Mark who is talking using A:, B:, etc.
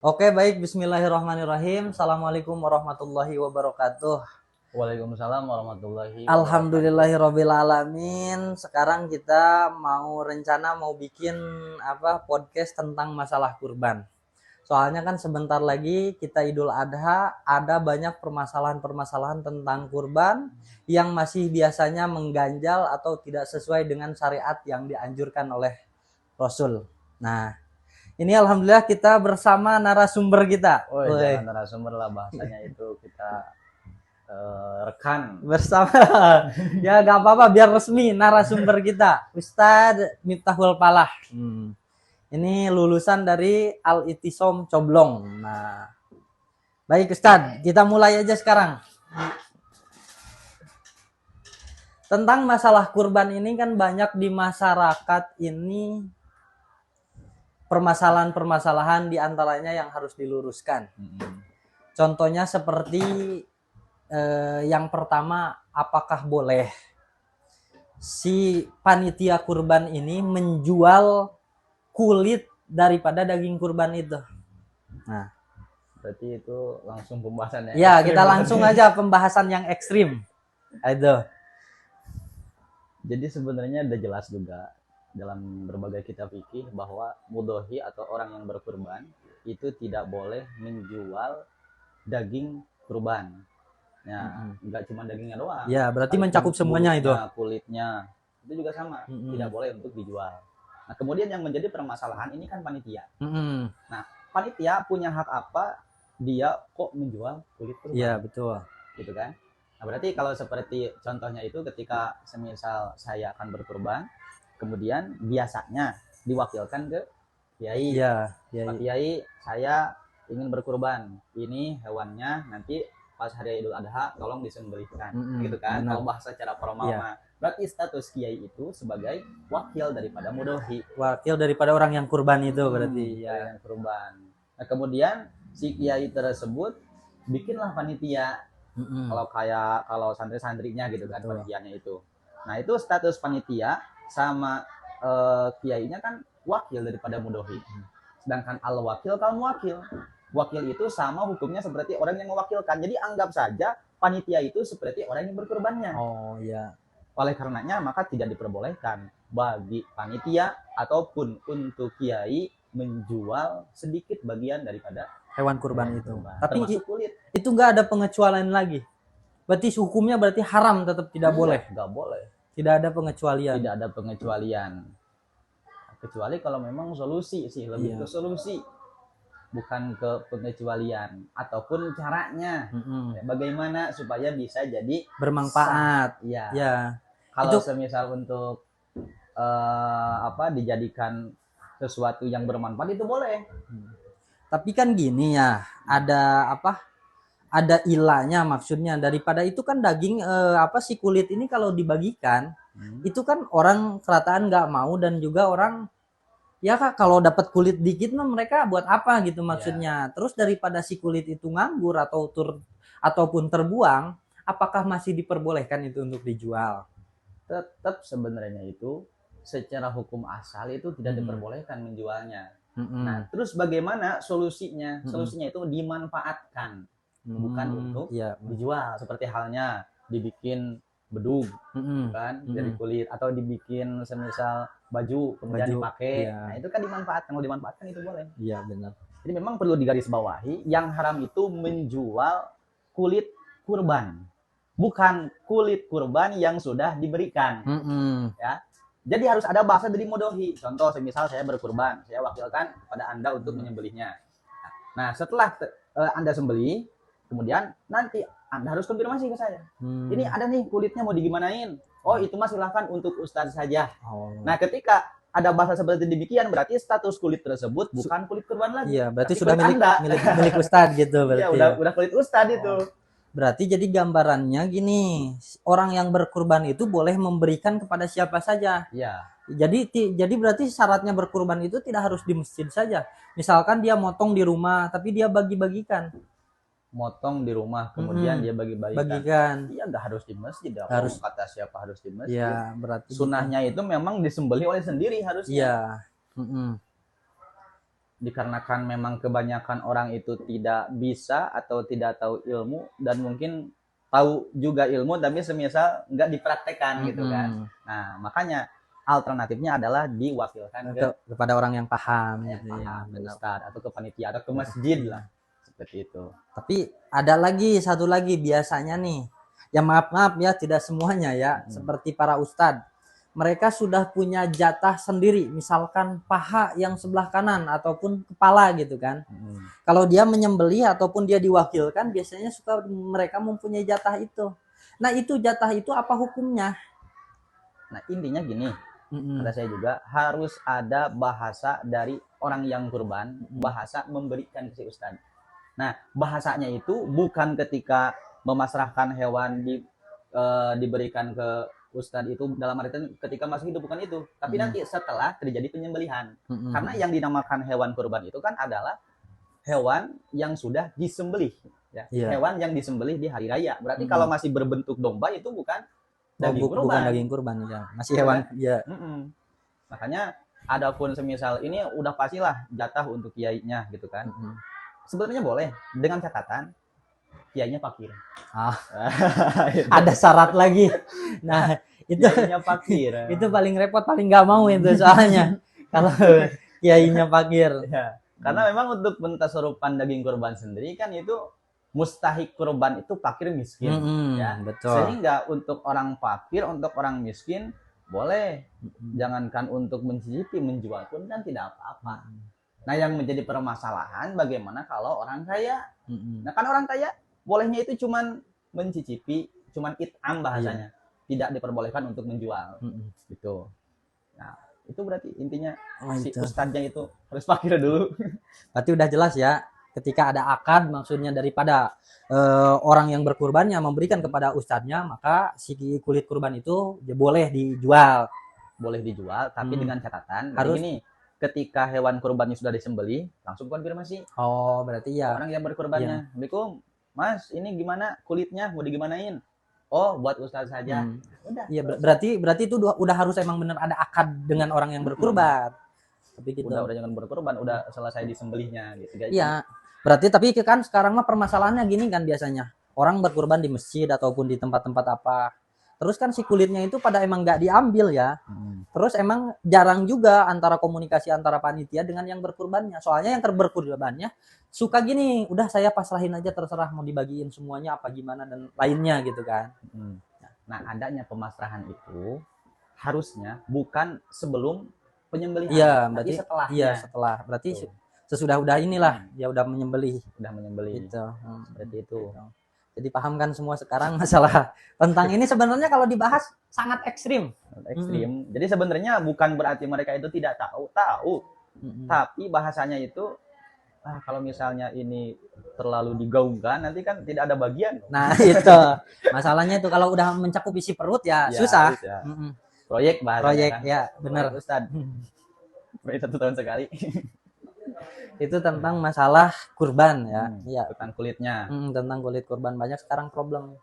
A: Oke, baik. Bismillahirrahmanirrahim. Assalamualaikum warahmatullahi wabarakatuh.
B: Waalaikumsalam warahmatullahi wabarakatuh.
A: Alhamdulillahirrabbilalamin. Sekarang kita mau bikin podcast tentang masalah kurban. Soalnya kan sebentar lagi kita Idul Adha, ada banyak permasalahan-permasalahan tentang kurban yang masih biasanya mengganjal atau tidak sesuai dengan syariat yang dianjurkan oleh Rasul. Nah, ini alhamdulillah kita bersama narasumber kita.
B: Woi, jangan narasumber lah bahasanya itu kita rekan.
A: Bersama ya gak apa-apa biar resmi narasumber kita Ustadz Miftahul Falah. Ini lulusan dari Al Itisom Coblong. Nah, baik Ustadz, kita mulai aja sekarang. Tentang masalah kurban ini kan banyak di masyarakat ini permasalahan-permasalahan diantaranya yang harus diluruskan. Contohnya seperti yang pertama, apakah boleh si panitia kurban ini menjual kulit daripada daging kurban itu? Nah,
B: berarti itu langsung pembahasan
A: ya kita langsung aja pembahasan yang ekstrim. Itu.
B: Jadi sebenarnya udah jelas juga dalam berbagai kitab fikih bahwa mudhohi atau orang yang berkurban itu tidak boleh menjual daging kurban. Ya, enggak cuma dagingnya doang.
A: Ya, berarti mencakup semuanya itu.
B: Kulitnya itu juga sama, tidak boleh untuk dijual. Nah, kemudian yang menjadi permasalahan ini kan panitia. Nah, panitia punya hak apa dia kok menjual kulit kurban?
A: Iya, betul.
B: Gitu kan? Nah, berarti kalau seperti contohnya itu ketika semisal saya akan berkurban, kemudian biasanya diwakilkan ke kiai.
A: Iya,
B: Pak Kiai, saya ingin berkurban. Ini hewannya nanti pas hari Idul Adha tolong disembelihkan, gitu kan? Kalau bahasa cara formal mah. Berarti status kiai itu sebagai wakil daripada mudhohi.
A: Wakil daripada orang yang kurban itu berarti
B: ya. Yang kurban. Nah, kemudian si kiai tersebut bikinlah panitia. Kalau santri-santrinya gitu kan, panitianya itu. Nah, itu status panitia sama kiainya kan wakil daripada mudhohi. Sedangkan al-wakil kalau muwakil. Wakil itu sama hukumnya seperti orang yang mewakilkan. Jadi anggap saja panitia itu seperti orang yang berkurbannya.
A: Oh iya.
B: Oleh karenanya maka tidak diperbolehkan bagi panitia ataupun untuk kiai menjual sedikit bagian daripada
A: hewan kurban itu. Tapi
B: kulit.
A: Itu nggak ada pengecualian lagi. Berarti hukumnya berarti haram, tetap tidak boleh.
B: Nggak boleh.
A: Tidak ada pengecualian.
B: Tidak ada pengecualian. Kecuali kalau memang solusi sih, lebih ke solusi. Bukan ke pengecualian ataupun caranya. Bagaimana supaya bisa jadi
A: bermanfaat.
B: Ya. Kalau semisal untuk dijadikan sesuatu yang bermanfaat itu boleh.
A: Tapi kan gini ya, ada ilahnya, maksudnya daripada itu kan daging si kulit ini kalau dibagikan itu kan orang kerataan nggak mau, dan juga orang ya Kak, kalau dapat kulit dikit mah mereka buat apa gitu maksudnya. Terus daripada si kulit itu nganggur ataupun terbuang, apakah masih diperbolehkan itu untuk dijual?
B: Tetap sebenarnya itu secara hukum asal itu tidak diperbolehkan menjualnya. Nah, terus bagaimana solusinya? Solusinya itu dimanfaatkan, bukan untuk dijual. Seperti halnya dibikin bedug kan dari kulit, atau dibikin semisal baju kemudian dipakai. Nah, itu kan dimanfaatkan. Kalau dimanfaatkan itu boleh.
A: Iya, benar.
B: Jadi memang perlu digarisbawahi, yang haram itu menjual kulit kurban, bukan kulit kurban yang sudah diberikan. Ya. Jadi harus ada bahasa dari mudhohi. Contoh, semisal saya berkurban, saya wakilkan pada Anda untuk menyembelihnya. Nah, setelah Anda sembelih, kemudian nanti Anda harus konfirmasi ke saya. Ini ada nih kulitnya mau digimanain. Oh, itu mah silahkan untuk Ustadz saja. Nah, ketika ada bahasa seperti demikian, berarti status kulit tersebut bukan kulit kurban lagi.
A: Iya, berarti sudah milik Ustadz gitu berarti.
B: Iya, udah kulit Ustadz itu.
A: Berarti jadi gambarannya gini, orang yang berkurban itu boleh memberikan kepada siapa saja.
B: Iya.
A: Jadi berarti syaratnya berkurban itu tidak harus di masjid saja. Misalkan dia motong di rumah, tapi dia bagi-bagikan.
B: Motong di rumah, kemudian dia bagi-bagikan. Iya, nggak harus di masjid.
A: Harus.
B: Kata siapa harus di masjid.
A: Iya, berarti
B: sunahnya itu memang disembelih oleh sendiri harusnya.
A: Iya.
B: dikarenakan memang kebanyakan orang itu tidak bisa atau tidak tahu ilmu, dan mungkin tahu juga ilmu tapi semisal nggak dipraktekkan gitu kan. Nah, makanya alternatifnya adalah diwakilkan
A: kepada orang yang paham
B: gitu
A: ya,
B: ke ustadz atau ke panitia atau ke masjid lah, seperti itu.
A: Tapi ada lagi satu lagi biasanya nih, ya maaf ya tidak semuanya ya, seperti para ustadz, mereka sudah punya jatah sendiri, misalkan paha yang sebelah kanan ataupun kepala gitu kan. Kalau dia menyembelih ataupun dia diwakilkan, biasanya suka mereka mempunyai jatah itu. Nah, itu jatah itu apa hukumnya?
B: Nah, intinya gini, kata saya juga harus ada bahasa dari orang yang kurban, bahasa memberikan ke si ustadz. Nah, bahasanya itu bukan ketika memasrahkan hewan diberikan ke ustadz itu dalam artian ketika masih hidup, bukan itu, tapi nanti setelah terjadi penyembelihan. Karena yang dinamakan hewan kurban itu kan adalah hewan yang sudah disembelih ya. Hewan yang disembelih di hari raya. Berarti kalau masih berbentuk domba itu bukan daging kurban.
A: Bukan daging kurban ya. Masih hewan ya.
B: Makanya adapun semisal ini udah pastilah jatah untuk kiainya gitu kan. Sebenarnya boleh dengan catatan kiainya fakir.
A: Ada syarat lagi. Nah, itu
B: kiainya fakir.
A: Itu paling repot, paling nggak mau itu soalnya. Kalau kiainya fakir.
B: Ya, karena memang untuk pentasarupan daging kurban sendiri kan itu mustahik kurban itu fakir miskin ya.
A: Betul.
B: Sehingga untuk orang fakir, untuk orang miskin boleh. Jangankan untuk mencicipi, menjual pun kan tidak apa-apa. Nah, yang menjadi permasalahan bagaimana kalau orang kaya? Nah, kan orang kaya bolehnya itu cuman mencicipi, cuman it'am bahasanya. Tidak diperbolehkan untuk menjual. Gitu. Nah, itu berarti intinya si ustadznya itu harus fakir dulu.
A: Berarti udah jelas ya, ketika ada akad maksudnya daripada orang yang berkurbannya memberikan kepada ustadznya, maka si kulit kurban itu boleh dijual.
B: Boleh dijual, tapi dengan catatan harus ini, ketika hewan kurbannya sudah disembelih, langsung konfirmasi.
A: Oh, berarti ya.
B: Orang yang berkurbannya, Assalamualaikum, Mas, ini gimana kulitnya, mau digimanain? Oh, buat ustadz saja.
A: Udah. Iya, berarti itu udah harus emang bener ada akad dengan orang yang berkurban. Tapi gitu.
B: Udah jangan berkurban, udah selesai disembelihnya gitu guys.
A: Iya. Berarti tapi kan sekarang mah permasalahannya gini kan biasanya. Orang berkurban di masjid ataupun di tempat-tempat apa. Terus kan si kulitnya itu pada emang nggak diambil ya. Terus emang jarang juga antara komunikasi antara panitia dengan yang berkurbannya. Soalnya yang berkurbannya suka gini, udah saya pasrahin aja terserah mau dibagiin semuanya apa gimana dan lainnya gitu kan.
B: Nah, adanya pemasrahan itu harusnya bukan sebelum penyembelihan.
A: Iya, berarti
B: setelahnya.
A: Iya, setelah. Berarti sesudah udah inilah ya udah menyembelih.
B: Gitu. Seperti itu.
A: Jadi paham kan semua sekarang masalah tentang ini sebenarnya kalau dibahas sangat ekstrim.
B: Jadi sebenarnya bukan berarti mereka itu tidak tahu. Tapi bahasanya itu kalau misalnya ini terlalu digaungkan nanti kan tidak ada bagian.
A: Nah, itu. Masalahnya itu kalau udah mencakup isi perut ya susah.
B: Proyek bahasanya.
A: Proyek kan? Ya, benar.
B: Ustaz. Proyek 1 tahun sekali.
A: Itu tentang masalah kurban ya.
B: Tentang kulitnya.
A: Tentang kulit kurban banyak sekarang problem.